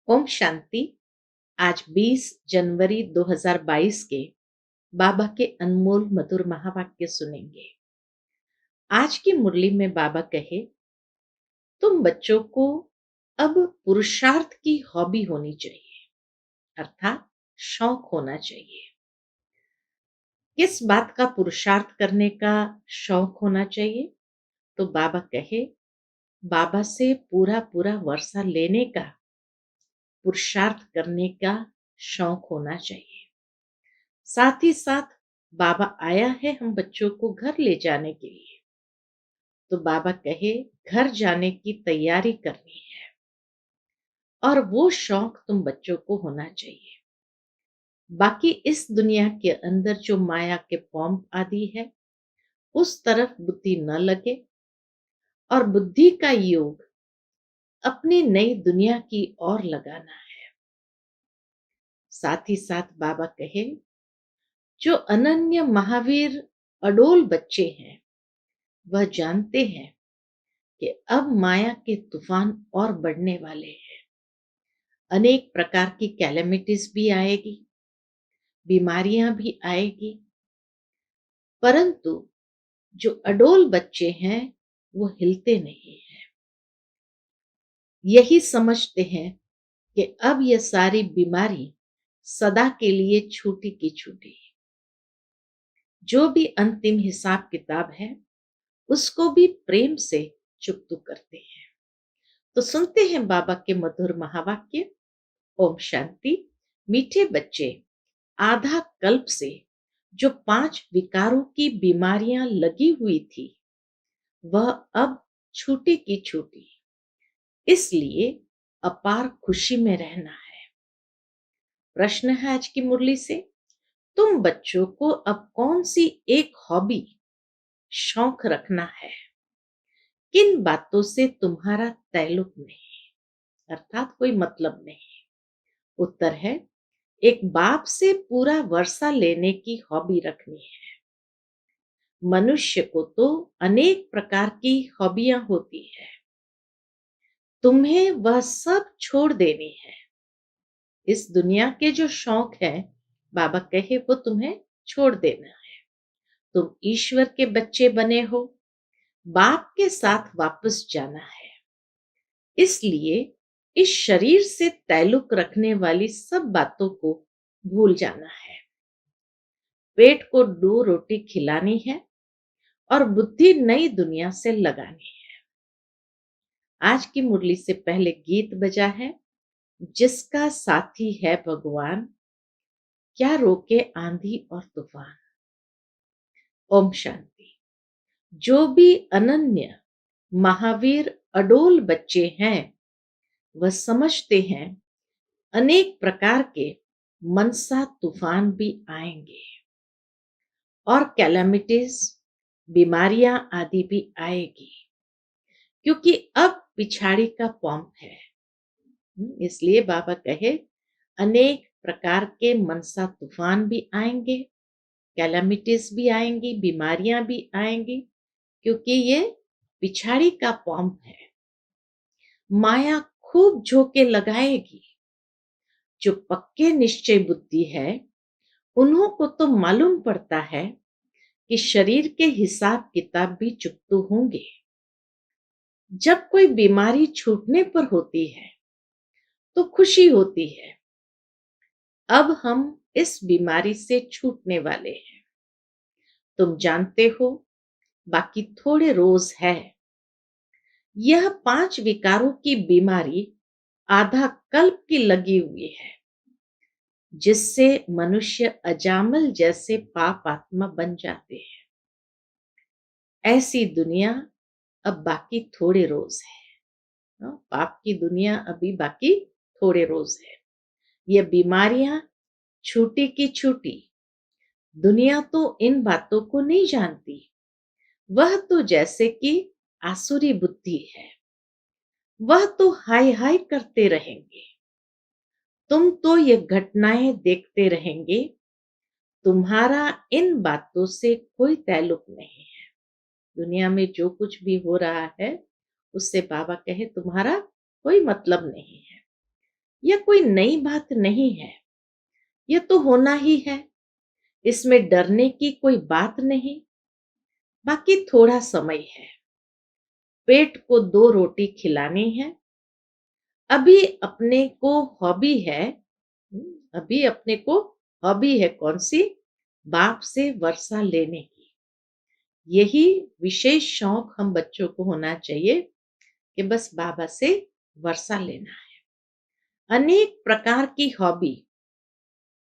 ओम शांति। आज 20 जनवरी 2022 के बाबा के अनमोल मधुर महावाक्य सुनेंगे। आज की मुरली में बाबा कहे, तुम बच्चों को अब पुरुषार्थ की हॉबी होनी चाहिए, अर्थात शौक होना चाहिए। किस बात का पुरुषार्थ करने का शौक होना चाहिए? तो बाबा कहे, बाबा से पूरा पूरा वर्षा लेने का पुरुषार्थ करने का शौक होना चाहिए। साथ ही साथ बाबा आया है हम बच्चों को घर ले जाने के लिए, तो बाबा कहे घर जाने की तैयारी करनी है और वो शौक तुम बच्चों को होना चाहिए। बाकी इस दुनिया के अंदर जो माया के पॉम्प आदि है उस तरफ बुद्धि न लगे और बुद्धि का योग अपनी नई दुनिया की ओर लगाना है। साथ ही साथ बाबा कहे, जो अनन्य महावीर अडोल बच्चे हैं वह जानते हैं कि अब माया के तूफान और बढ़ने वाले हैं। अनेक प्रकार की कैलेमिटीज भी आएगी, बीमारियां भी आएगी, परंतु जो अडोल बच्चे हैं वो हिलते नहीं हैं। यही समझते हैं कि अब यह सारी बीमारी सदा के लिए छूटी की छूटी। जो भी अंतिम हिसाब किताब है उसको भी प्रेम से चुकतू करते हैं। तो सुनते हैं बाबा के मधुर महावाक्य। ओम शांति। मीठे बच्चे, आधा कल्प से जो 5 विकारों की बीमारियां लगी हुई थी वह अब छूटी की छूटी, इसलिए अपार खुशी में रहना है। प्रश्न है आज की मुरली से, तुम बच्चों को अब कौन सी एक हॉबी शौक रखना है? किन बातों से तुम्हारा ताल्लुक नहीं, अर्थात कोई मतलब नहीं? उत्तर है, एक बाप से पूरा वर्षा लेने की हॉबी रखनी है। मनुष्य को तो अनेक प्रकार की हॉबियां होती है, तुम्हें वह सब छोड़ देनी है। इस दुनिया के जो शौक है बाबा कहे वो तुम्हें छोड़ देना है। तुम ईश्वर के बच्चे बने हो, बाप के साथ वापस जाना है, इसलिए इस शरीर से ताल्लुक रखने वाली सब बातों को भूल जाना है। पेट को 2 रोटी खिलानी है और बुद्धि नई दुनिया से लगानी है। आज की मुरली से पहले गीत बजा है, जिसका साथी है भगवान, क्या रोके आंधी और तूफान। ओम शांति। जो भी अनन्य महावीर अडोल बच्चे हैं वह समझते हैं अनेक प्रकार के मनसा तूफान भी आएंगे और कैलामिटीज, बीमारियां आदि भी आएगी, क्योंकि अब पिछाड़ी का पॉम्प है। इसलिए बाबा कहे अनेक प्रकार के मनसा तूफान भी आएंगे, कैलामिटीज भी आएंगी, बीमारियां भी आएंगी, क्योंकि ये पिछाड़ी का पॉम्प है। माया खूब झोंके लगाएगी। जो पक्के निश्चय बुद्धि है उन्हों को तो मालूम पड़ता है कि शरीर के हिसाब किताब भी चुकतू होंगे। जब कोई बीमारी छूटने पर होती है तो खुशी होती है, अब हम इस बीमारी से छूटने वाले हैं। तुम जानते हो बाकी थोड़े रोज है। यह 5 विकारों की बीमारी आधा कल्प की लगी हुई है, जिससे मनुष्य अजामल जैसे पाप आत्मा बन जाते हैं। ऐसी दुनिया अब बाकी थोड़े रोज है। पाप की दुनिया अभी बाकी थोड़े रोज है। ये बीमारियां छूटी की छूटी। दुनिया तो इन बातों को नहीं जानती, वह तो जैसे कि आसुरी बुद्धि है, वह तो हाय हाय करते रहेंगे। तुम तो ये घटनाएं देखते रहेंगे, तुम्हारा इन बातों से कोई ताल्लुक नहीं है। दुनिया में जो कुछ भी हो रहा है उससे बाबा कहे तुम्हारा कोई मतलब नहीं है। यह कोई नई बात नहीं है, यह तो होना ही है। इसमें डरने की कोई बात नहीं। बाकी थोड़ा समय है, पेट को 2 रोटी खिलानी है। अभी अपने को हॉबी है। अभी अपने को हॉबी है कौन सी? बाप से वर्षा लेने की। यही विशेष शौक हम बच्चों को होना चाहिए कि बस बाबा से वर्षा लेना है। अनेक प्रकार की हॉबी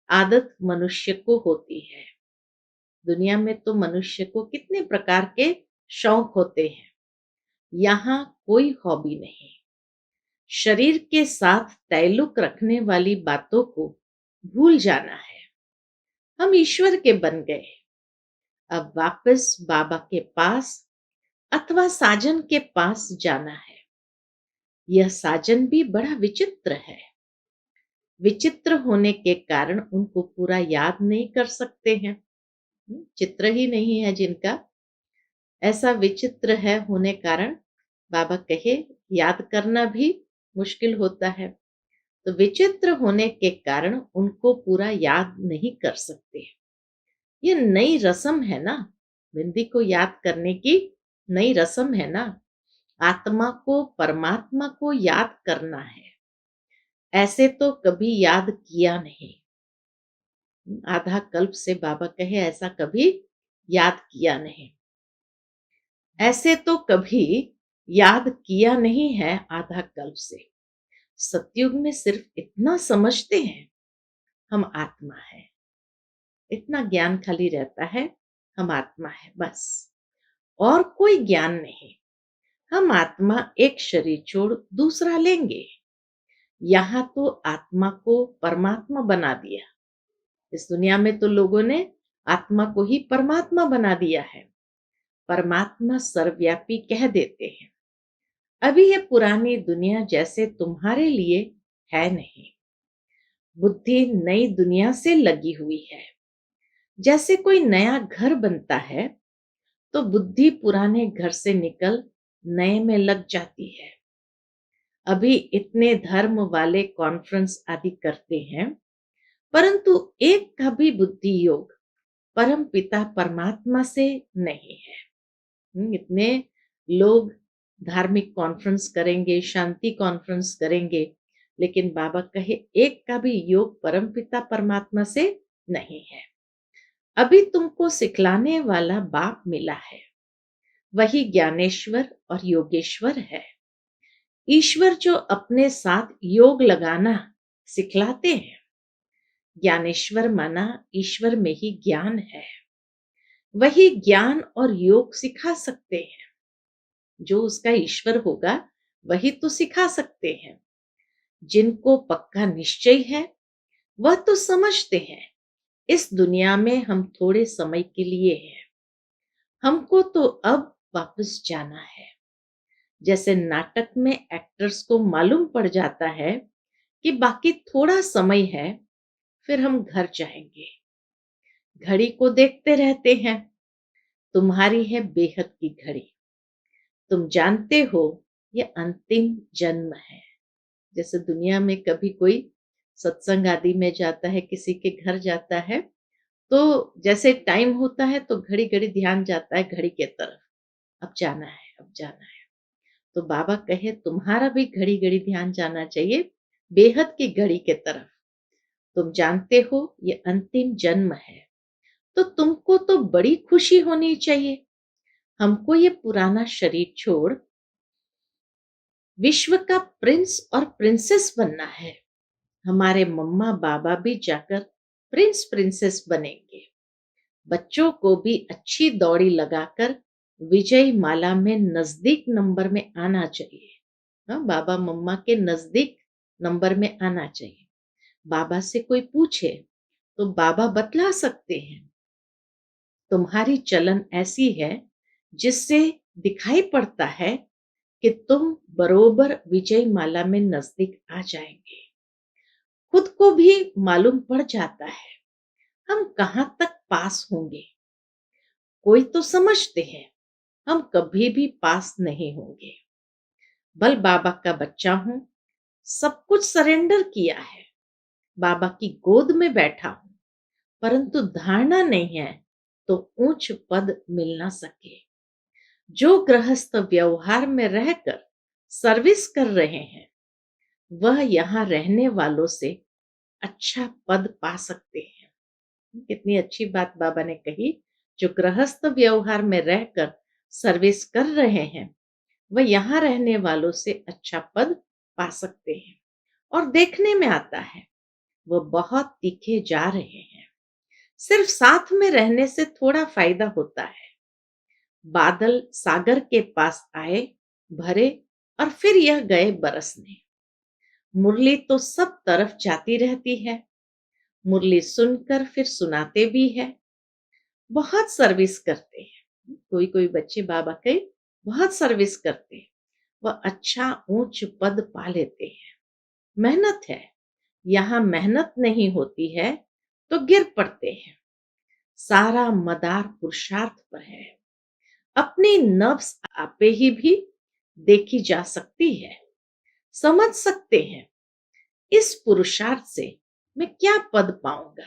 आदत मनुष्य को होती है। दुनिया में तो मनुष्य को कितने प्रकार के शौक होते हैं। यहाँ कोई हॉबी नहीं। शरीर के साथ ताल्लुक रखने वाली बातों को भूल जाना है। हम ईश्वर के बन गए। अब वापस बाबा के पास अथवा साजन के पास जाना है। यह साजन भी बड़ा विचित्र है। विचित्र होने के कारण उनको पूरा याद नहीं कर सकते हैं। चित्र ही नहीं है जिनका, ऐसा विचित्र है होने कारण बाबा कहे याद करना भी मुश्किल होता है। तो विचित्र होने के कारण उनको पूरा याद नहीं कर सकते। ये नई रस्म है ना, बिंदी को याद करने की नई रस्म है ना। आत्मा को परमात्मा को याद करना है। ऐसे तो कभी याद किया नहीं। आधा कल्प से बाबा कहे ऐसा कभी याद किया नहीं। ऐसे तो कभी याद किया नहीं है आधा कल्प से। सतयुग में सिर्फ इतना समझते हैं, हम आत्मा है। इतना ज्ञान खाली रहता है, हम आत्मा है बस, और कोई ज्ञान नहीं। हम आत्मा एक शरीर छोड़ दूसरा लेंगे। यहाँ तो आत्मा को परमात्मा बना दिया। इस दुनिया में तो लोगों ने आत्मा को ही परमात्मा बना दिया है। परमात्मा सर्वव्यापी कह देते हैं। अभी ये पुरानी दुनिया जैसे तुम्हारे लिए है नहीं। बुद्धि नई दुनिया से लगी हुई है। जैसे कोई नया घर बनता है तो बुद्धि पुराने घर से निकल नए में लग जाती है। अभी इतने धर्म वाले कॉन्फ्रेंस आदि करते हैं, परंतु एक का भी बुद्धि योग परम पिता परमात्मा से नहीं है। इतने लोग धार्मिक कॉन्फ्रेंस करेंगे, शांति कॉन्फ्रेंस करेंगे, लेकिन बाबा कहे एक का भी योग परम पिता परमात्मा से नहीं है। अभी तुमको सिखलाने वाला बाप मिला है, वही ज्ञानेश्वर और योगेश्वर है। ईश्वर जो अपने साथ योग लगाना सिखलाते हैं। ज्ञानेश्वर माना ईश्वर में ही ज्ञान है। वही ज्ञान और योग सिखा सकते हैं। जो उसका ईश्वर होगा वही तो सिखा सकते हैं। जिनको पक्का निश्चय है वह तो समझते हैं इस दुनिया में हम थोड़े समय के लिए हैं। हमको तो अब वापस जाना है। जैसे नाटक में एक्टर्स को मालूम पड़ जाता है कि बाकी थोड़ा समय है, फिर हम घर जाएंगे। घड़ी को देखते रहते हैं। तुम्हारी है बेहद की घड़ी। तुम जानते हो ये अंतिम जन्म है। जैसे दुनिया में कभी कोई सत्संग आदि में जाता है, किसी के घर जाता है, तो जैसे टाइम होता है तो घड़ी घड़ी ध्यान जाता है घड़ी के तरफ, अब जाना है, अब जाना है। तो बाबा कहे तुम्हारा भी घड़ी घड़ी ध्यान जाना चाहिए बेहद की घड़ी के तरफ। तुम जानते हो ये अंतिम जन्म है, तो तुमको तो बड़ी खुशी होनी चाहिए। हमको ये पुराना शरीर छोड़ विश्व का प्रिंस और प्रिंसेस बनना है। हमारे मम्मा बाबा भी जाकर प्रिंस प्रिंसेस बनेंगे। बच्चों को भी अच्छी दौड़ी लगाकर विजय माला में नजदीक नंबर में आना चाहिए। हाँ, बाबा मम्मा के नजदीक नंबर में आना चाहिए। बाबा से कोई पूछे तो बाबा बतला सकते हैं। तुम्हारी चलन ऐसी है जिससे दिखाई पड़ता है कि तुम बरोबर विजय माला में नजदीक आ जाएंगे। खुद को भी मालूम पड़ जाता है हम कहाँ तक पास होंगे। कोई तो समझते हैं हम कभी भी पास नहीं होंगे। बल बाबा का बच्चा हूं, सब कुछ सरेंडर किया है, बाबा की गोद में बैठा हूं, परंतु धारणा नहीं है तो ऊंच पद मिल ना सके। जो गृहस्थ व्यवहार में रहकर सर्विस कर रहे हैं, वह यहाँ रहने वालों से अच्छा पद पा सकते हैं। कितनी अच्छी बात बाबा ने कही। जो गृहस्थ व्यवहार में रहकर सर्विस कर रहे हैं, वह यहाँ रहने वालों से अच्छा पद पा सकते हैं। और देखने में आता है वह बहुत तीखे जा रहे हैं। सिर्फ साथ में रहने से थोड़ा फायदा होता है। बादल सागर के पास आए, भरे और फिर यह गए बरसने। मुरली तो सब तरफ जाती रहती है। मुरली सुनकर फिर सुनाते भी है। बहुत सर्विस करते हैं। कोई कोई बच्चे बाबा के बहुत सर्विस करते हैं। वह अच्छा ऊंच पद पा लेते हैं। मेहनत है, यहाँ मेहनत नहीं होती है तो गिर पड़ते हैं। सारा मदार पुरुषार्थ पर है। अपनी नफ्स आपे ही भी देखी जा सकती है। समझ सकते हैं इस पुरुषार्थ से मैं क्या पद पाऊंगा।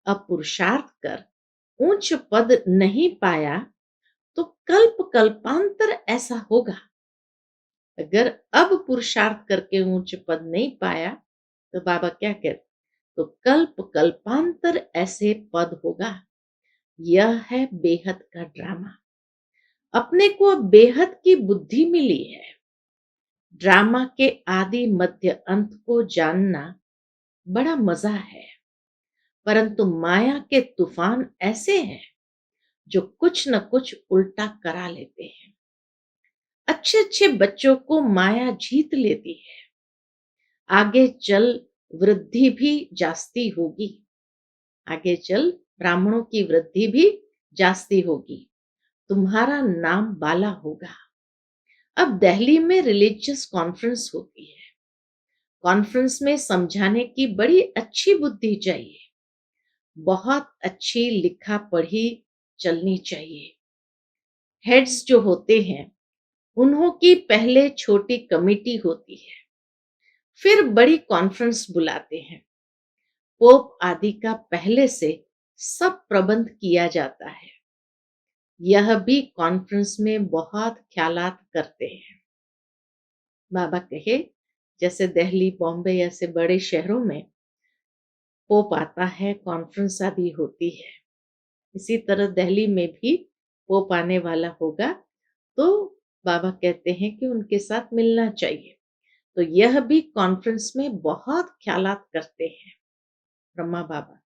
अब पुरुषार्थ कर ऊंच पद नहीं पाया तो कल्प कल्पांतर ऐसा होगा। अगर अब पुरुषार्थ करके ऊंच पद नहीं पाया तो बाबा क्या कहते, तो कल्प कल्पांतर ऐसे पद होगा। यह है बेहद का ड्रामा। अपने को अब बेहद की बुद्धि मिली है। ड्रामा के आदि मध्य अंत को जानना बड़ा मजा है, परंतु माया के तूफान ऐसे हैं जो कुछ न कुछ उल्टा करा लेते हैं। अच्छे अच्छे बच्चों को माया जीत लेती है। आगे चल वृद्धि भी जास्ती होगी। आगे चल ब्राह्मणों की वृद्धि भी जास्ती होगी। तुम्हारा नाम बाला होगा। अब दिल्ली में रिलीजियस कॉन्फ्रेंस होती है। कॉन्फ्रेंस में समझाने की बड़ी अच्छी बुद्धि चाहिए। बहुत अच्छी लिखा पढ़ी चलनी चाहिए। हेड्स जो होते हैं, उन्हों की पहले छोटी कमिटी होती है, फिर बड़ी कॉन्फ्रेंस बुलाते हैं। पोप आदि का पहले से सब प्रबंध किया जाता है। यह भी कॉन्फ्रेंस में बहुत ख्यालात करते हैं। बाबा कहे जैसे दिल्ली, बॉम्बे ऐसे बड़े शहरों में पोप आता है, कॉन्फ्रेंस आदि होती है। इसी तरह दिल्ली में भी पोप आने वाला होगा, तो बाबा कहते हैं कि उनके साथ मिलना चाहिए। तो यह भी कॉन्फ्रेंस में बहुत ख्यालात करते हैं ब्रह्मा बाबा।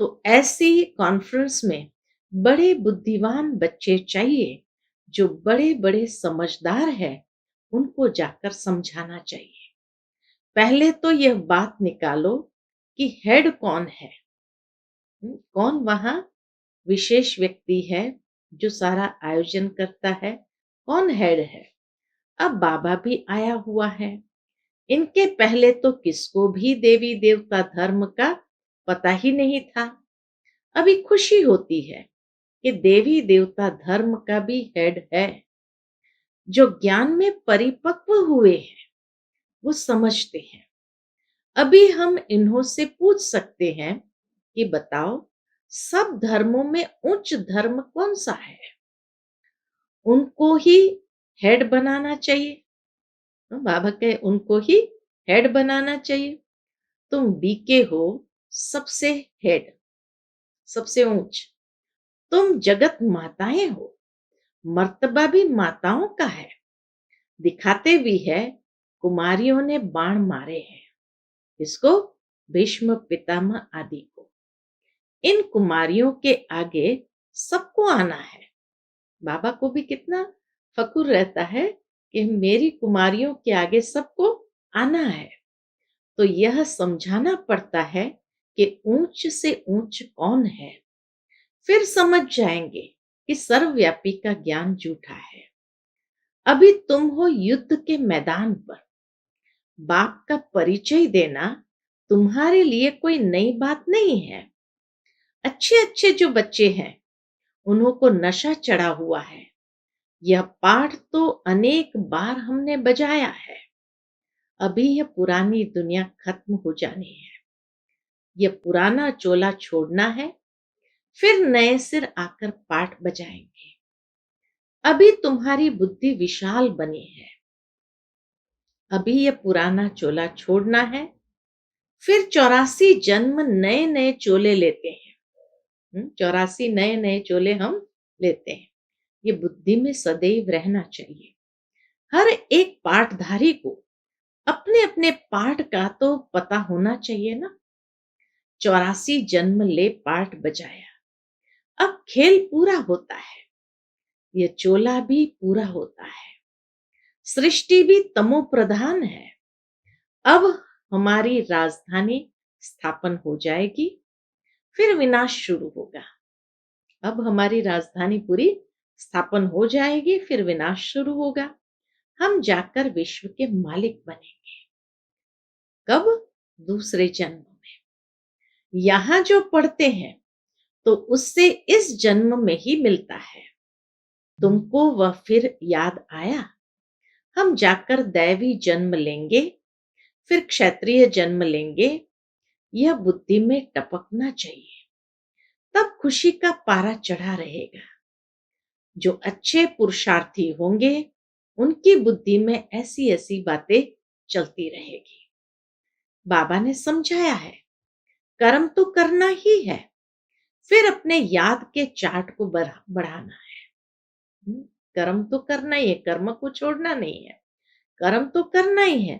तो ऐसी कॉन्फ्रेंस में बड़े बुद्धिमान बच्चे चाहिए, जो बड़े बड़े समझदार हैं, उनको जाकर समझाना चाहिए। पहले तो यह बात निकालो कि हेड कौन है। कौन वहां विशेष व्यक्ति है जो सारा आयोजन करता है, कौन हेड है। अब बाबा भी आया हुआ है। इनके पहले तो किसको भी देवी देवता धर्म का पता ही नहीं था। अभी खुशी होती है कि देवी देवता धर्म का भी हेड है। जो ज्ञान में परिपक्व हुए हैं वो समझते हैं। अभी हम इन्हों से पूछ सकते हैं कि बताओ सब धर्मों में उच्च धर्म कौन सा है। उनको ही हेड बनाना चाहिए। तो बाबा कहे उनको ही हेड बनाना चाहिए। तुम बीके हो सबसे हेड, सबसे ऊंच। तुम जगत माताएं हो, मर्तबा भी माताओं का है। दिखाते भी है कुमारियों ने बाण मारे हैं। इसको भीष्म पितामह आदि को। इन कुमारियों के आगे सबको आना है। बाबा को भी कितना फकुर रहता है कि मेरी कुमारियों के आगे सबको आना है। तो यह समझाना पड़ता है कि ऊंच से ऊंच कौन है। फिर समझ जाएंगे कि सर्वव्यापी का ज्ञान झूठा है। अभी तुम हो युद्ध के मैदान पर। बाप का परिचय देना तुम्हारे लिए कोई नई बात नहीं है। अच्छे अच्छे जो बच्चे हैं, उन्हों को नशा चढ़ा हुआ है। यह पाठ तो अनेक बार हमने बजाया है। अभी यह पुरानी दुनिया खत्म हो जानी है। यह पुराना चोला छोड़ना है, फिर नए सिर आकर पाठ बजाएंगे। अभी तुम्हारी बुद्धि विशाल बनी है। अभी यह पुराना चोला छोड़ना है, फिर 84 जन्म नए नए चोले लेते हैं। 84 नए नए चोले हम लेते हैं। ये बुद्धि में सदैव रहना चाहिए। हर एक पाठधारी को अपने अपने पाठ का तो पता होना चाहिए ना। 84 जन्म ले पाठ बजाया, अब खेल पूरा होता है। यह चोला भी पूरा होता है। सृष्टि भी तमो प्रधान है। अब हमारी राजधानी स्थापन हो जाएगी, फिर विनाश शुरू होगा। अब हमारी राजधानी पूरी स्थापन हो जाएगी, फिर विनाश शुरू होगा। हम जाकर विश्व के मालिक बनेंगे। कब? दूसरे जन्म में। यहां जो पढ़ते हैं तो उससे इस जन्म में ही मिलता है। तुमको वह फिर याद आया? हम जाकर दैवी जन्म लेंगे, फिर क्षत्रिय जन्म लेंगे। यह बुद्धि में टपकना चाहिए, तब खुशी का पारा चढ़ा रहेगा। जो अच्छे पुरुषार्थी होंगे उनकी बुद्धि में ऐसी ऐसी बातें चलती रहेगी। बाबा ने समझाया है, कर्म तो करना ही है, फिर अपने याद के चार्ट को बढ़ाना है। कर्म तो करना ही है, कर्म को छोड़ना नहीं है। कर्म तो करना ही है,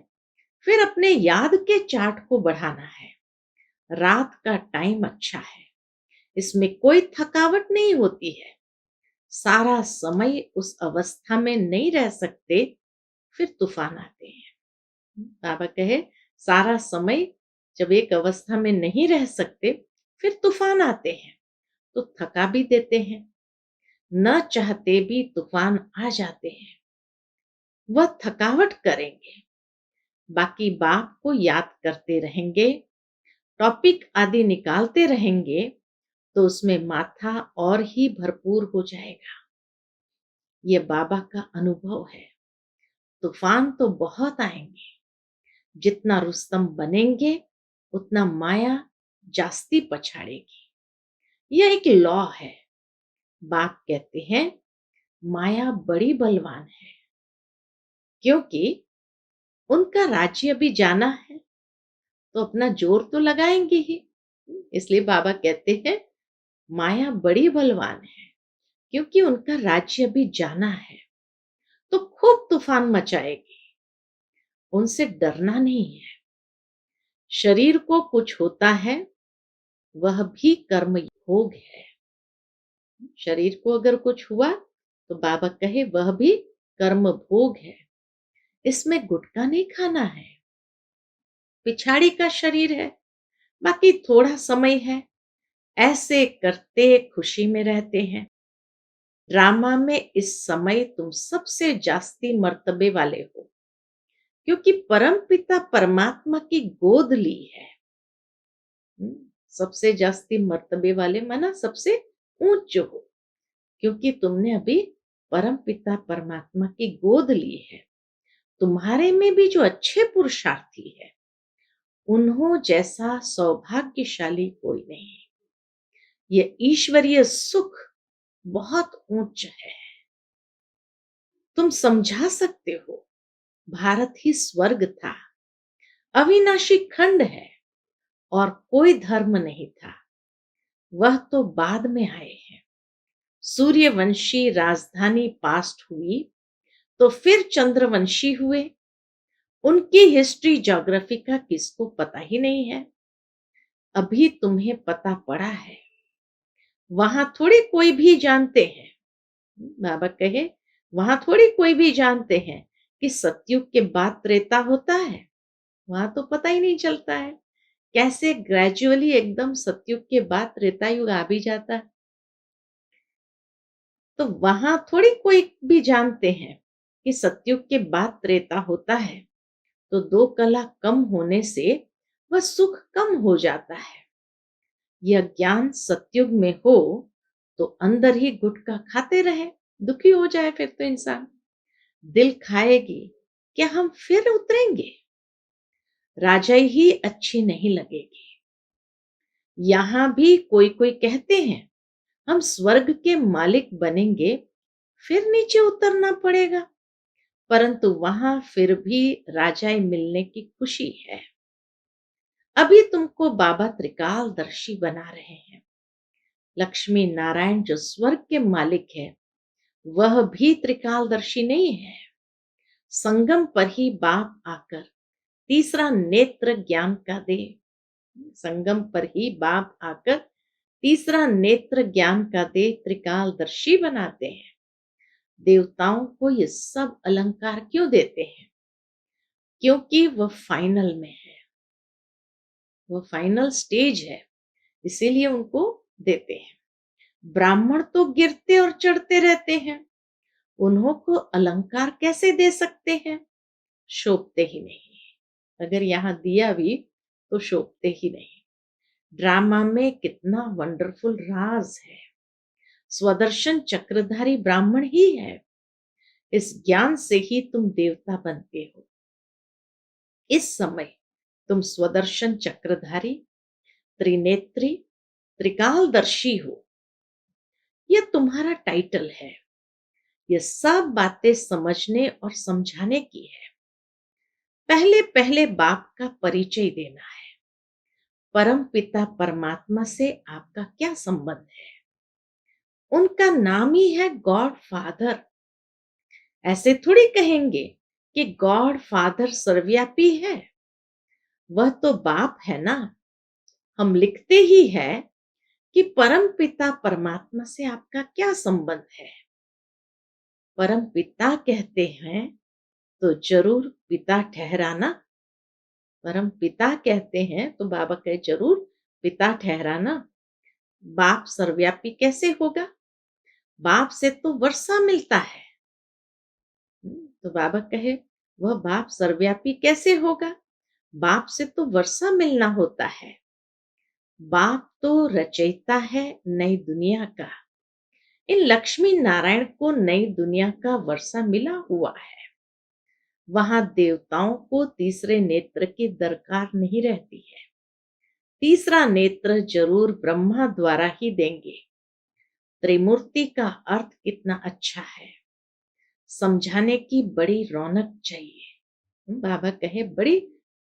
फिर अपने याद के चार्ट को बढ़ाना है। रात का टाइम अच्छा है, इसमें कोई थकावट नहीं होती है। सारा समय उस अवस्था में नहीं रह सकते, फिर तूफान आते हैं। बाबा कहे, सारा समय जब एक अवस्था में नहीं रह सकते, फिर तूफान आते हैं तो थका भी देते हैं। न चाहते भी तूफान आ जाते हैं, वह थकावट करेंगे। बाकी बाप को याद करते रहेंगे, टॉपिक आदि निकालते रहेंगे, तो उसमें माथा और ही भरपूर हो जाएगा। ये बाबा का अनुभव है। तूफान तो बहुत आएंगे। जितना रुस्तम बनेंगे उतना माया जास्ती पछाड़ेगी। यह एक लॉ है। बाप कहते हैं माया बड़ी बलवान है, क्योंकि उनका राज्य अभी जाना है तो अपना जोर तो लगाएंगे ही। इसलिए बाबा कहते हैं माया बड़ी बलवान है, क्योंकि उनका राज्य अभी जाना है तो खूब तूफान मचाएगी। उनसे डरना नहीं है। शरीर को कुछ होता है, वह भी कर्म भोग है। शरीर को अगर कुछ हुआ तो बाबा कहे वह भी कर्म भोग है। इसमें गुटखा नहीं खाना है। पिछाड़ी का शरीर है, बाकी थोड़ा समय है। ऐसे करते खुशी में रहते हैं। ड्रामा में इस समय तुम सबसे जास्ती मर्तबे वाले हो, क्योंकि परम पिता परमात्मा की गोद ली है। सबसे जास्ती मर्तबे वाले माना सबसे ऊंच हो, क्योंकि तुमने अभी परम पिता परमात्मा की गोद ली है। तुम्हारे में भी जो अच्छे पुरुषार्थी है, उन्हों जैसा सौभाग्यशाली कोई नहीं। ये ईश्वरीय सुख बहुत ऊंच है। तुम समझा सकते हो, भारत ही स्वर्ग था। अविनाशी खंड है और कोई धर्म नहीं था। वह तो बाद में आए हैं। सूर्यवंशी राजधानी पास्ट हुई तो फिर चंद्रवंशी हुए। उनकी हिस्ट्री ज्योग्राफी का किसको पता ही नहीं है। अभी तुम्हें पता पड़ा है। वहां थोड़ी कोई भी जानते हैं। बाबा कहे वहां थोड़ी कोई भी जानते हैं कि सतयुग के बाद त्रेता होता है। वहां तो पता ही नहीं चलता है कैसे ग्रेजुअली एकदम सतयुग के बाद त्रेता युग आ भी जाता है। तो वहां थोड़ी कोई भी जानते हैं कि सतयुग के बाद त्रेता होता है। तो दो कला कम होने से वह सुख कम हो जाता है। यह ज्ञान सतयुग में हो तो अंदर ही गुटखा खाते रहे, दुखी हो जाए फिर तो इंसान। दिल खाएगी क्या हम फिर उतरेंगे? राजाई ही अच्छी नहीं लगेगी। यहाँ भी कोई कोई कहते हैं हम स्वर्ग के मालिक बनेंगे, फिर नीचे उतरना पड़ेगा, परंतु वहां फिर भी राजाई मिलने की खुशी है। अभी तुमको बाबा त्रिकालदर्शी बना रहे हैं। लक्ष्मी नारायण जो स्वर्ग के मालिक है, वह भी त्रिकालदर्शी नहीं है। संगम पर ही बाप आकर तीसरा नेत्र ज्ञान का दे। संगम पर ही बाप आकर तीसरा नेत्र ज्ञान का दे, त्रिकालदर्शी बनाते हैं। देवताओं को ये सब अलंकार क्यों देते हैं? क्योंकि वह फाइनल में है, वह फाइनल स्टेज है, इसीलिए उनको देते हैं। ब्राह्मण तो गिरते और चढ़ते रहते हैं, उन्हों को अलंकार कैसे दे सकते हैं? शोभते ही नहीं। अगर यहाँ दिया भी तो शोभते ही नहीं। ड्रामा में कितना वंडरफुल राज है। स्वदर्शन चक्रधारी ब्राह्मण ही है। इस ज्ञान से ही तुम देवता बनते हो। इस समय तुम स्वदर्शन चक्रधारी, त्रिनेत्री, त्रिकालदर्शी हो। यह तुम्हारा टाइटल है। यह सब बातें समझने और समझाने की है। पहले पहले बाप का परिचय देना है। परम पिता परमात्मा से आपका क्या संबंध है? उनका नाम ही है गॉड फादर। ऐसे थोड़ी कहेंगे कि गॉड फादर सर्वव्यापी है। वह तो बाप है ना। हम लिखते ही है कि परम पिता परमात्मा से आपका क्या संबंध है। परम पिता कहते हैं तो जरूर पिता ठहराना। परम पिता कहते हैं तो बाबा कहे जरूर पिता ठहराना। बाप सर्वव्यापी कैसे होगा? बाप से तो वर्षा मिलता है। तो बाबा कहे वह बाप सर्वव्यापी कैसे होगा? बाप से तो वर्षा मिलना होता है। बाप तो रचयिता है नई दुनिया का। इन लक्ष्मी नारायण को नई दुनिया का वर्षा मिला हुआ है। वहां देवताओं को तीसरे नेत्र की दरकार नहीं रहती है। तीसरा नेत्र जरूर ब्रह्मा द्वारा ही देंगे। त्रिमूर्ति का अर्थ कितना अच्छा है। समझाने की बड़ी रौनक चाहिए। बाबा कहे बड़ी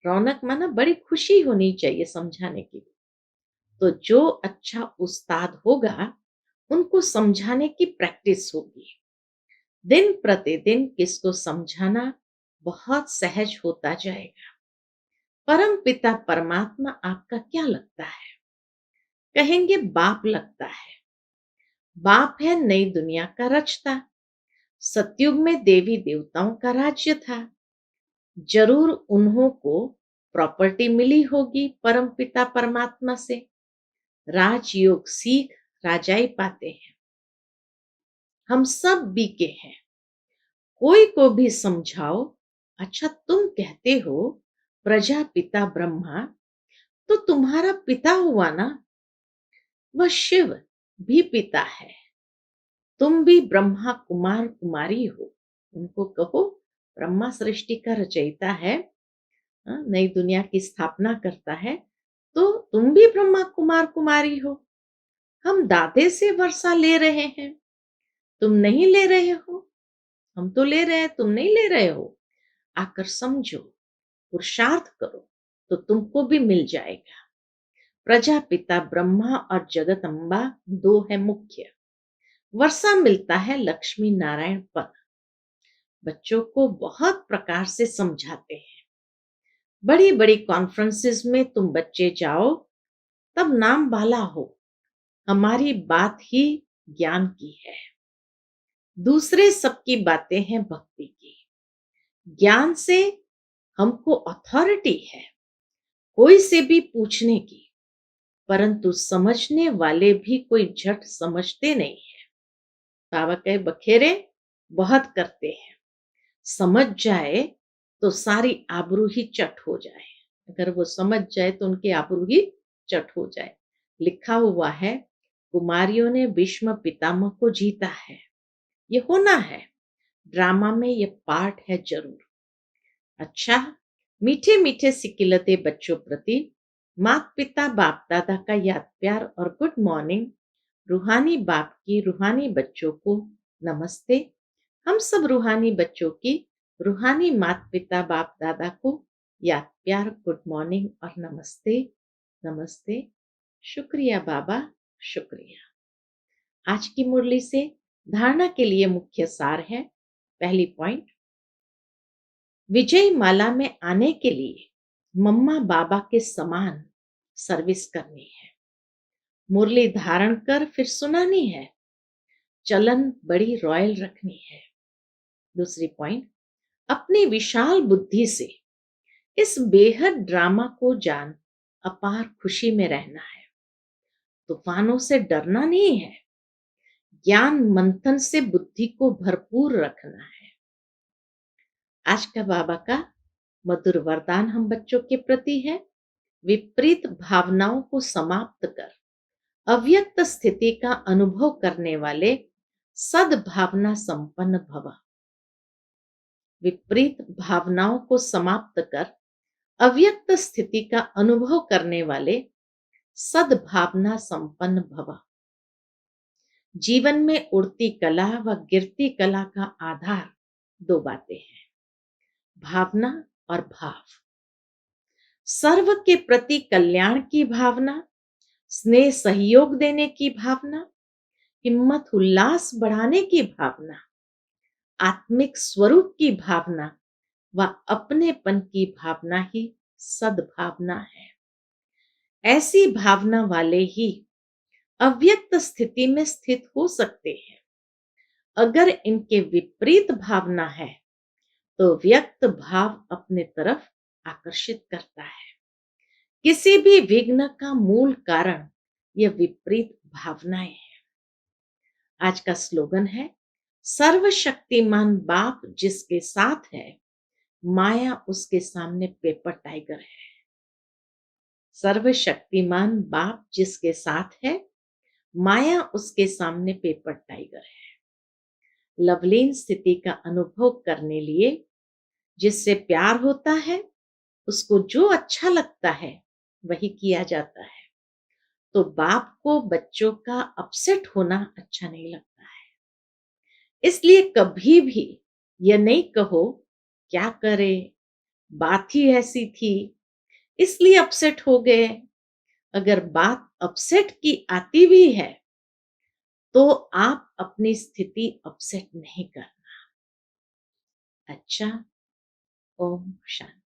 रौनक माना बड़ी खुशी होनी चाहिए समझाने की। तो जो अच्छा उस्ताद होगा उनको समझाने की प्रैक्टिस होगी। दिन प्रतिदिन किसको समझाना बहुत सहज होता जाएगा। परम पिता परमात्मा आपका क्या लगता है? कहेंगे बाप लगता है। बाप है नई दुनिया का रचता। सतयुग में देवी देवताओं का राज्य था। जरूर उन्हों को प्रॉपर्टी मिली होगी परम पिता परमात्मा से। राजयोग सीख राजाई पाते हैं। हम सब बीके हैं। कोई को भी समझाओ, अच्छा तुम कहते हो प्रजापिता ब्रह्मा, तो तुम्हारा पिता हुआ ना, वह शिव भी पिता है। तुम भी ब्रह्मा कुमार कुमारी हो। उनको कहो ब्रह्मा सृष्टि का रचयिता है, नई दुनिया की स्थापना करता है, तो तुम भी ब्रह्मा कुमार कुमारी हो। हम दादे से वर्षा ले रहे हैं, तुम नहीं ले रहे हो। हम तो ले रहे हैं, तुम नहीं ले रहे हो। आकर समझो, पुरुषार्थ करो तो तुमको भी मिल जाएगा। प्रजापिता ब्रह्मा और जगत अम्बा दो है मुख्य। वर्षा मिलता है लक्ष्मी नारायण पर। बच्चों को बहुत प्रकार से समझाते हैं। बड़ी बड़ी कॉन्फ्रेंसेस में तुम बच्चे जाओ, तब नाम वाला हो। हमारी बात ही ज्ञान की है, दूसरे सबकी बातें हैं भक्ति की। ज्ञान से हमको अथॉरिटी है कोई से भी पूछने की, परंतु समझने वाले भी कोई झट समझते नहीं है। बाबा कहे बखेरे बहुत करते हैं, समझ जाए तो सारी आबरू ही चट हो जाए। अगर वो समझ जाए तो उनकी आबरू ही चट हो जाए। लिखा हुआ है कुमारियों ने भीष्म पितामह को जीता है। ये होना है, ड्रामा में ये पार्ट है जरूर। अच्छा, मीठे मीठे सिकिलते बच्चों प्रति माता पिता बाप दादा का याद प्यार और गुड मॉर्निंग। रूहानी बाप की रूहानी बच्चों को नमस्ते। हम सब रूहानी बच्चों की रूहानी माता पिता बाप दादा को याद प्यार गुड मॉर्निंग और नमस्ते। नमस्ते। शुक्रिया बाबा, शुक्रिया। आज की मुरली से धारणा के लिए मुख्य सार है। पहली पॉइंट, विजय माला में आने के लिए मम्मा बाबा के समान सर्विस करनी है। मुरली धारण कर फिर सुनानी है। चलन बड़ी रॉयल रखनी है। दूसरी पॉइंट, अपनी विशाल बुद्धि से इस बेहद ड्रामा को जान अपार खुशी में रहना है। तूफानों से डरना नहीं है, ज्ञान मंथन से बुद्धि को भरपूर रखना है। आज का बाबा का मधुर वरदान हम बच्चों के प्रति है। विपरीत भावनाओं को समाप्त कर अव्यक्त स्थिति का अनुभव करने वाले सद्भावना संपन्न भव। विपरीत भावनाओं को समाप्त कर अव्यक्त स्थिति का अनुभव करने वाले सद्भावना संपन्न भव। जीवन में उड़ती कला व गिरती कला का आधार दो बातें हैं, भावना और भाव। सर्व के प्रति कल्याण की भावना, स्नेह सहयोग देने की भावना, हिम्मत उल्लास बढ़ाने की भावना, आत्मिक स्वरूप की भावना व अपनेपन की भावना ही सद्भावना है। ऐसी भावना वाले ही अव्यक्त स्थिति में स्थित हो सकते हैं। अगर इनके विपरीत भावना है तो व्यक्त भाव अपने तरफ आकर्षित करता है। किसी भी विघ्न का मूल कारण यह विपरीत भावनाएं हैं। आज का स्लोगन है, सर्वशक्तिमान बाप जिसके साथ है, माया उसके सामने पेपर टाइगर है। सर्वशक्तिमान बाप जिसके साथ है, माया उसके सामने पेपर टाइगर है। लवलीन स्थिति का अनुभव करने लिए जिससे प्यार होता है, उसको जो अच्छा लगता है वही किया जाता है। तो बाप को बच्चों का अपसेट होना अच्छा नहीं लगता है। इसलिए कभी भी यह नहीं कहो क्या करे, बात ही ऐसी थी इसलिए अपसेट हो गए। अगर बात अपसेट की आती भी है तो आप अपनी स्थिति अपसेट नहीं करना। अच्छा, ओम शांति।